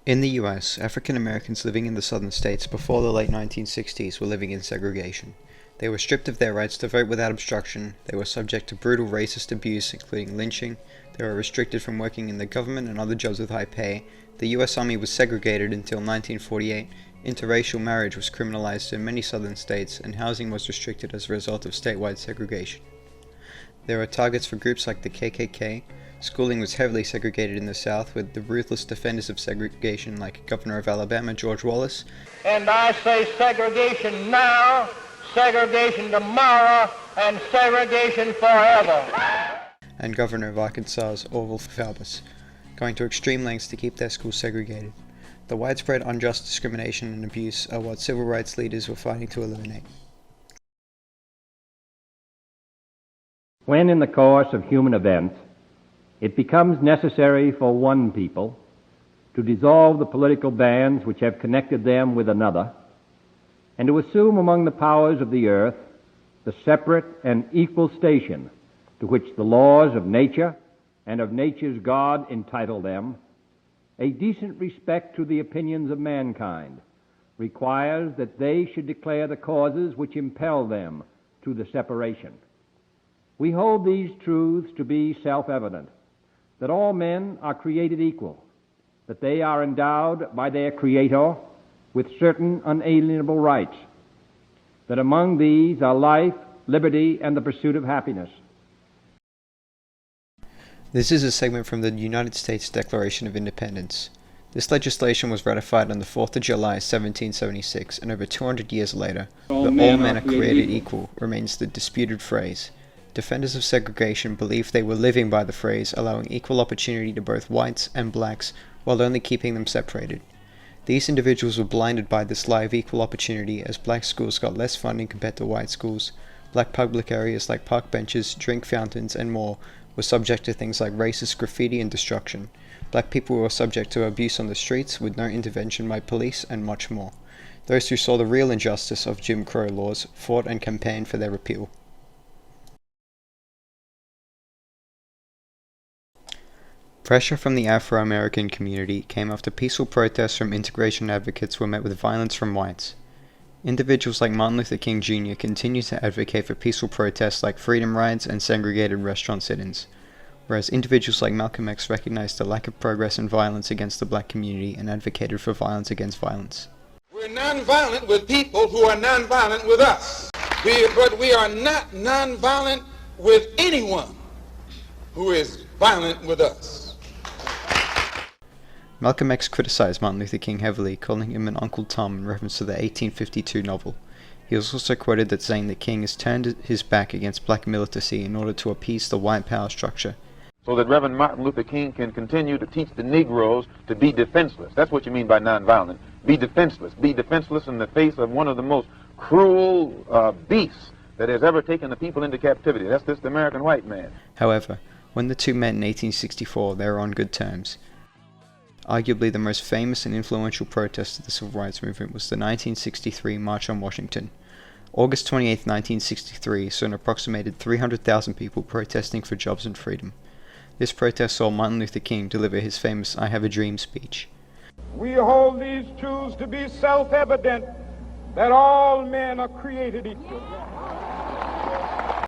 In the US, African Americans living in the southern states before the late 1960s were living in segregation. They were stripped of their rights to vote without obstruction, they were subject to brutal racist abuse including lynching, they were restricted from working in the government and other jobs with high pay, the US Army was segregated until 1948, interracial marriage was criminalized in many southern states, and housing was restricted as a result of statewide segregation. There were targets for groups like the KKK. Schooling was heavily segregated in the South, with the ruthless defenders of segregation like Governor of Alabama George Wallace. And I say segregation now, segregation tomorrow, and segregation forever. And Governor of Arkansas's Orville Faubus, going to extreme lengths to keep their schools segregated. The widespread unjust discrimination and abuse are what civil rights leaders were fighting to eliminate. When in the course of human events it becomes necessary for one people to dissolve the political bands which have connected them with another, and to assume among the powers of the earth the separate and equal station to which the laws of nature and of nature's God entitle them, a decent respect to the opinions of mankind requires that they should declare the causes which impel them to the separation. We hold these truths to be self-evident, that all men are created equal, that they are endowed by their Creator with certain unalienable rights, that among these are life, liberty, and the pursuit of happiness. This is a segment from the United States Declaration of Independence. This legislation was ratified on the 4th of July 1776, and over 200 years later, all men are created equal remains the disputed phrase. Defenders of segregation believed they were living by the phrase, allowing equal opportunity to both whites and blacks while only keeping them separated. These individuals were blinded by this lie of equal opportunity as black schools got less funding compared to white schools. Black public areas like park benches, drink fountains, and more were subject to things like racist graffiti and destruction. Black people were subject to abuse on the streets with no intervention by police, and much more. Those who saw the real injustice of Jim Crow laws fought and campaigned for their repeal. Pressure from the Afro-American community came after peaceful protests from integration advocates were met with violence from whites. Individuals like Martin Luther King Jr. continued to advocate for peaceful protests like freedom rides and segregated restaurant sit-ins, whereas individuals like Malcolm X recognized the lack of progress and violence against the black community and advocated for violence against violence. We're nonviolent with people who are nonviolent with us, but we are not nonviolent with anyone who is violent with us. Malcolm X criticized Martin Luther King heavily, calling him an Uncle Tom in reference to the 1852 novel. He was also quoted as saying that King has turned his back against black militancy in order to appease the white power structure. So that Reverend Martin Luther King can continue to teach the Negroes to be defenseless. That's what you mean by nonviolent. Be defenseless. Be defenseless in the face of one of the most cruel beasts that has ever taken the people into captivity. That's this American white man. However, when the two met in 1864, they were on good terms. Arguably the most famous and influential protest of the Civil Rights Movement was the 1963 March on Washington. August 28, 1963 saw an approximated 300,000 people protesting for jobs and freedom. This protest saw Martin Luther King deliver his famous I Have a Dream speech. We hold these truths to be self-evident, that all men are created equal.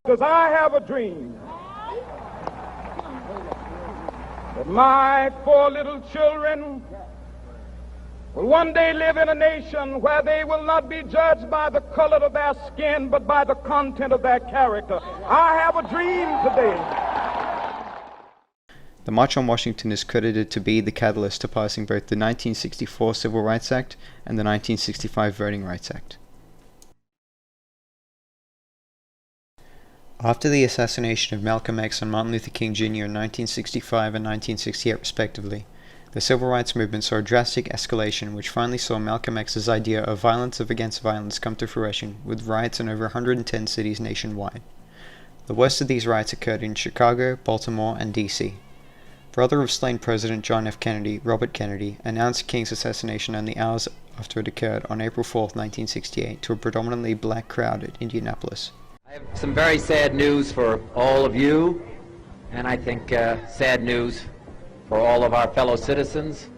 Because I have a dream that my 4 little children will one day live in a nation where they will not be judged by the color of their skin, but by the content of their character. I have a dream today. The March on Washington is credited to be the catalyst to passing both the 1964 Civil Rights Act and the 1965 Voting Rights Act. After the assassination of Malcolm X and Martin Luther King Jr. in 1965 and 1968 respectively, the civil rights movement saw a drastic escalation which finally saw Malcolm X's idea of violence against violence come to fruition, with riots in over 110 cities nationwide. The worst of these riots occurred in Chicago, Baltimore, and D.C. Brother of slain President John F. Kennedy, Robert Kennedy, announced King's assassination only hours after it occurred on April 4, 1968, to a predominantly black crowd at Indianapolis. I have some very sad news for all of you, and I think sad news for all of our fellow citizens.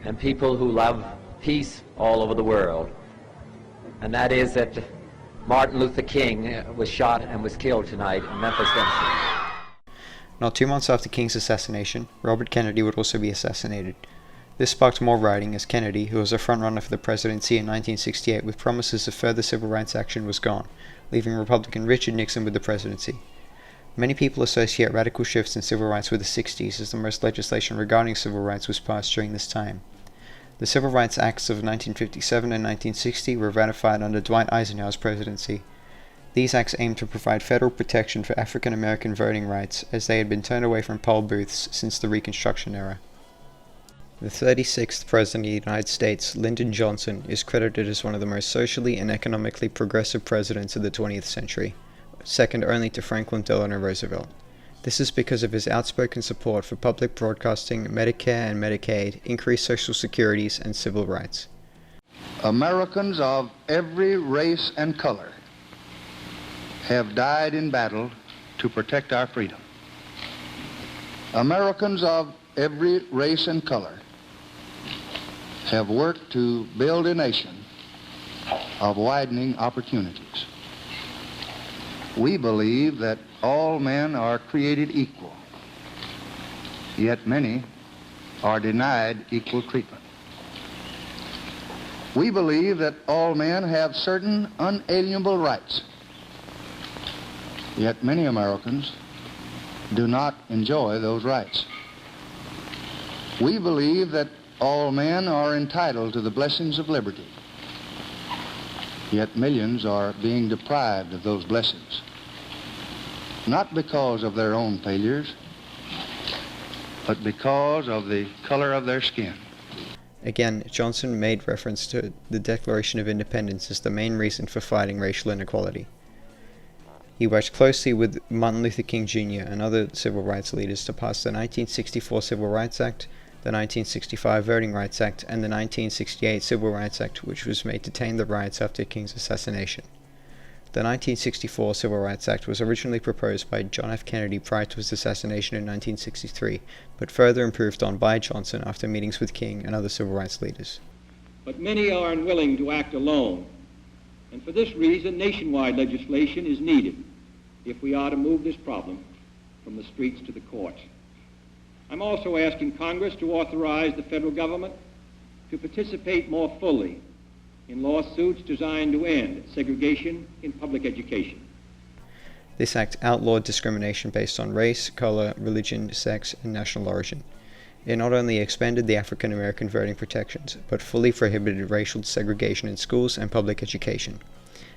and people who love peace all over the world. And that is that Martin Luther King was shot and was killed tonight in Memphis, Tennessee. Not 2 months after King's assassination, Robert Kennedy would also be assassinated. This sparked more rioting as Kennedy, who was a frontrunner for the presidency in 1968 with promises of further civil rights action, was gone, leaving Republican Richard Nixon with the presidency. Many people associate radical shifts in civil rights with the 60s, as the most legislation regarding civil rights was passed during this time. The Civil Rights Acts of 1957 and 1960 were ratified under Dwight Eisenhower's presidency. These acts aimed to provide federal protection for African American voting rights, as they had been turned away from poll booths since the Reconstruction era. The 36th President of the United States, Lyndon Johnson, is credited as one of the most socially and economically progressive presidents of the 20th century, second only to Franklin Delano Roosevelt. This is because of his outspoken support for public broadcasting, Medicare and Medicaid, increased social securities, and civil rights. Americans of every race and color have died in battle to protect our freedom. Americans of every race and color have worked to build a nation of widening opportunities. We believe that all men are created equal, yet many are denied equal treatment. We believe that all men have certain unalienable rights, yet many Americans do not enjoy those rights. We believe that all men are entitled to the blessings of liberty, yet millions are being deprived of those blessings, not because of their own failures, but because of the color of their skin. Again, Johnson made reference to the Declaration of Independence as the main reason for fighting racial inequality. He worked closely with Martin Luther King Jr. and other civil rights leaders to pass the 1964 Civil Rights Act, the 1965 Voting Rights Act, and the 1968 Civil Rights Act, which was made to tame the riots after King's assassination. The 1964 Civil Rights Act was originally proposed by John F. Kennedy prior to his assassination in 1963, but further improved on by Johnson after meetings with King and other civil rights leaders. But many are unwilling to act alone, and for this reason nationwide legislation is needed if we are to move this problem from the streets to the courts. I'm also asking Congress to authorize the federal government to participate more fully in lawsuits designed to end segregation in public education. This act outlawed discrimination based on race, color, religion, sex, and national origin. It not only expanded the African American voting protections, but fully prohibited racial segregation in schools and public education.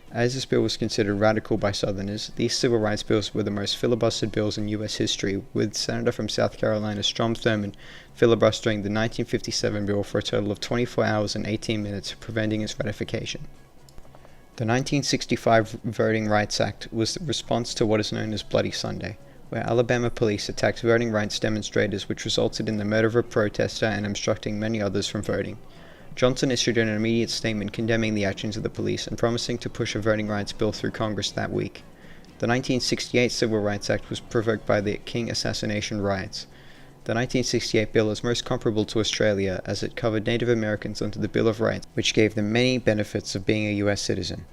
As this bill was considered radical by Southerners, these civil rights bills were the most filibustered bills in U.S. history, with Senator from South Carolina Strom Thurmond filibustering the 1957 bill for a total of 24 hours and 18 minutes, preventing its ratification. The 1965 Voting Rights Act was the response to what is known as Bloody Sunday, where Alabama police attacked voting rights demonstrators, which resulted in the murder of a protester and obstructing many others from voting. Johnson issued an immediate statement condemning the actions of the police and promising to push a voting rights bill through Congress that week. The 1968 Civil Rights Act was provoked by the King assassination riots. The 1968 bill is most comparable to Australia, as it covered Native Americans under the Bill of Rights, which gave them many benefits of being a U.S. citizen.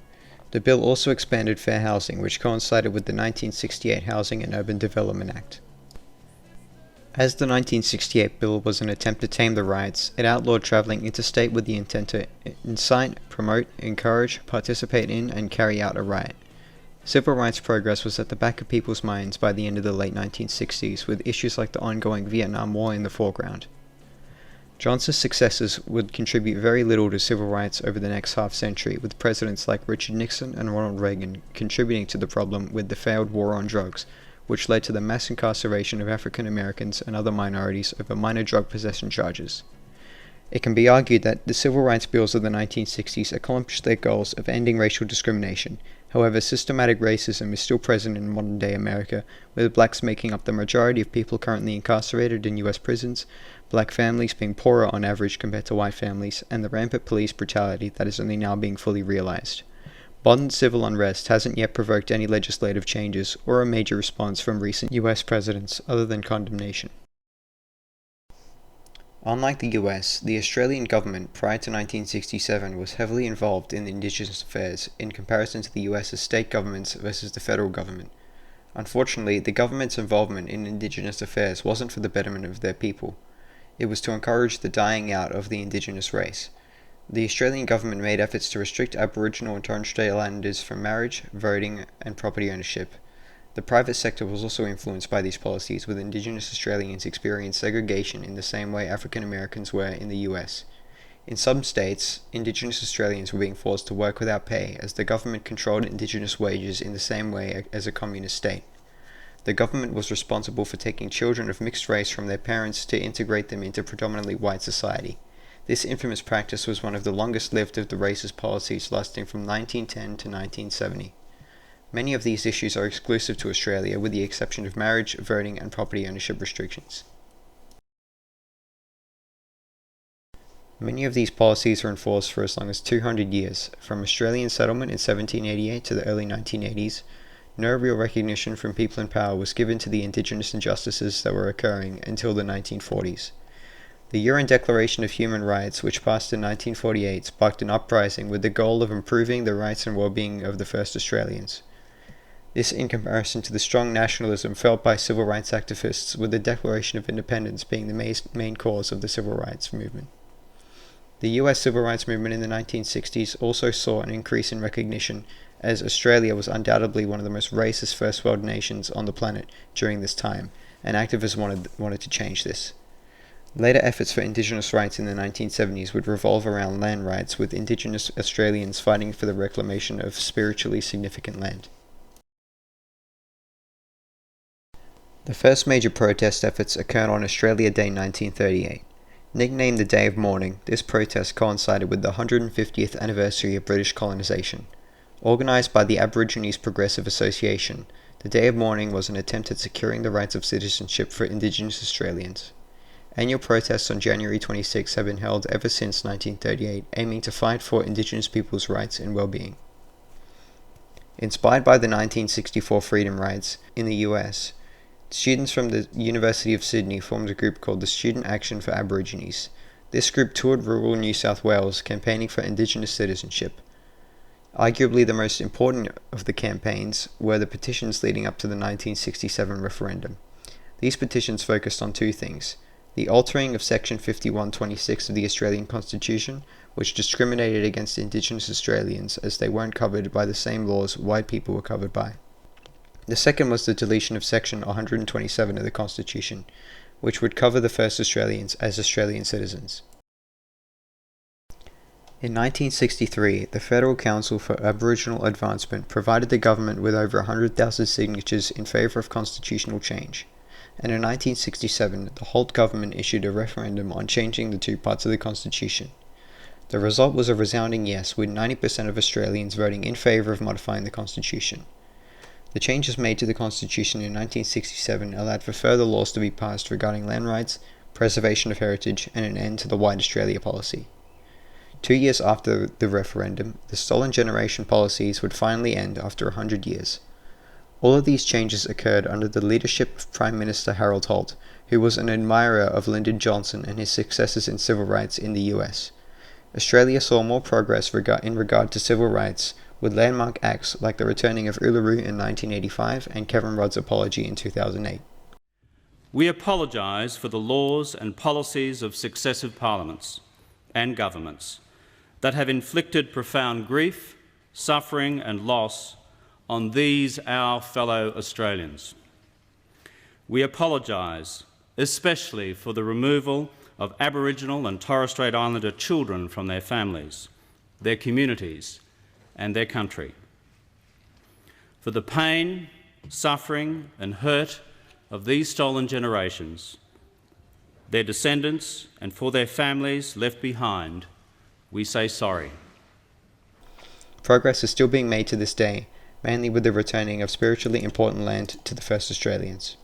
The bill also expanded fair housing, which coincided with the 1968 Housing and Urban Development Act. As the 1968 bill was an attempt to tame the riots, it outlawed traveling interstate with the intent to incite, promote, encourage, participate in, and carry out a riot. Civil rights progress was at the back of people's minds by the end of the late 1960s, with issues like the ongoing Vietnam War in the foreground. Johnson's successors would contribute very little to civil rights over the next half-century, with presidents like Richard Nixon and Ronald Reagan contributing to the problem with the failed war on drugs, which led to the mass incarceration of African Americans and other minorities over minor drug possession charges. It can be argued that the civil rights bills of the 1960s accomplished their goals of ending racial discrimination. However, systematic racism is still present in modern-day America, with blacks making up the majority of people currently incarcerated in U.S. prisons, black families being poorer on average compared to white families, and the rampant police brutality that is only now being fully realized. Modern civil unrest hasn't yet provoked any legislative changes or a major response from recent U.S. presidents other than condemnation. Unlike the US, the Australian government prior to 1967 was heavily involved in Indigenous affairs in comparison to the US's state governments versus the federal government. Unfortunately, the government's involvement in Indigenous affairs wasn't for the betterment of their people. It was to encourage the dying out of the Indigenous race. The Australian government made efforts to restrict Aboriginal and Torres Strait Islanders from marriage, voting, and property ownership. The private sector was also influenced by these policies, with Indigenous Australians experiencing segregation in the same way African Americans were in the US. In some states, Indigenous Australians were being forced to work without pay, as the government controlled Indigenous wages in the same way as a communist state. The government was responsible for taking children of mixed race from their parents to integrate them into predominantly white society. This infamous practice was one of the longest-lived of the racist policies, lasting from 1910 to 1970. Many of these issues are exclusive to Australia, with the exception of marriage, voting, and property ownership restrictions. Many of these policies were enforced for as long as 200 years, from Australian settlement in 1788 to the early 1980s. No real recognition from people in power was given to the Indigenous injustices that were occurring until the 1940s. The UN Declaration of Human Rights, which passed in 1948, sparked an uprising with the goal of improving the rights and well-being of the first Australians. This in comparison to the strong nationalism felt by civil rights activists, with the Declaration of Independence being the main cause of the civil rights movement. The US civil rights movement in the 1960s also saw an increase in recognition, as Australia was undoubtedly one of the most racist first world nations on the planet during this time, and activists wanted to change this. Later efforts for Indigenous rights in the 1970s would revolve around land rights, with Indigenous Australians fighting for the reclamation of spiritually significant land. The first major protest efforts occurred on Australia Day 1938. Nicknamed the Day of Mourning, this protest coincided with the 150th anniversary of British colonisation. Organised by the Aborigines Progressive Association, the Day of Mourning was an attempt at securing the rights of citizenship for Indigenous Australians. Annual protests on January 26 have been held ever since 1938, aiming to fight for Indigenous people's rights and well-being. Inspired by the 1964 Freedom Rides in the US, students from the University of Sydney formed a group called the Student Action for Aborigines. This group toured rural New South Wales, campaigning for Indigenous citizenship. Arguably the most important of the campaigns were the petitions leading up to the 1967 referendum. These petitions focused on two things: the altering of Section 5126 of the Australian Constitution, which discriminated against Indigenous Australians as they weren't covered by the same laws white people were covered by. The second was the deletion of Section 127 of the Constitution, which would cover the first Australians as Australian citizens. In 1963, the Federal Council for Aboriginal Advancement provided the government with over 100,000 signatures in favour of constitutional change, and in 1967, the Holt government issued a referendum on changing the two parts of the Constitution. The result was a resounding yes, with 90% of Australians voting in favour of modifying the Constitution. The changes made to the Constitution in 1967 allowed for further laws to be passed regarding land rights, preservation of heritage, and an end to the White Australia policy. 2 years after the referendum, the Stolen Generation policies would finally end after 100 years. All of these changes occurred under the leadership of Prime Minister Harold Holt, who was an admirer of Lyndon Johnson and his successes in civil rights in the US. Australia saw more progress in regard to civil rights, with landmark acts like the returning of Uluru in 1985 and Kevin Rudd's apology in 2008. We apologise for the laws and policies of successive parliaments and governments that have inflicted profound grief, suffering and loss on these our fellow Australians. We apologise especially for the removal of Aboriginal and Torres Strait Islander children from their families, their communities and their country, for the pain, suffering and hurt of these stolen generations, their descendants and for their families left behind. We say sorry. Progress is still being made to this day, mainly with the returning of spiritually important land to the first Australians.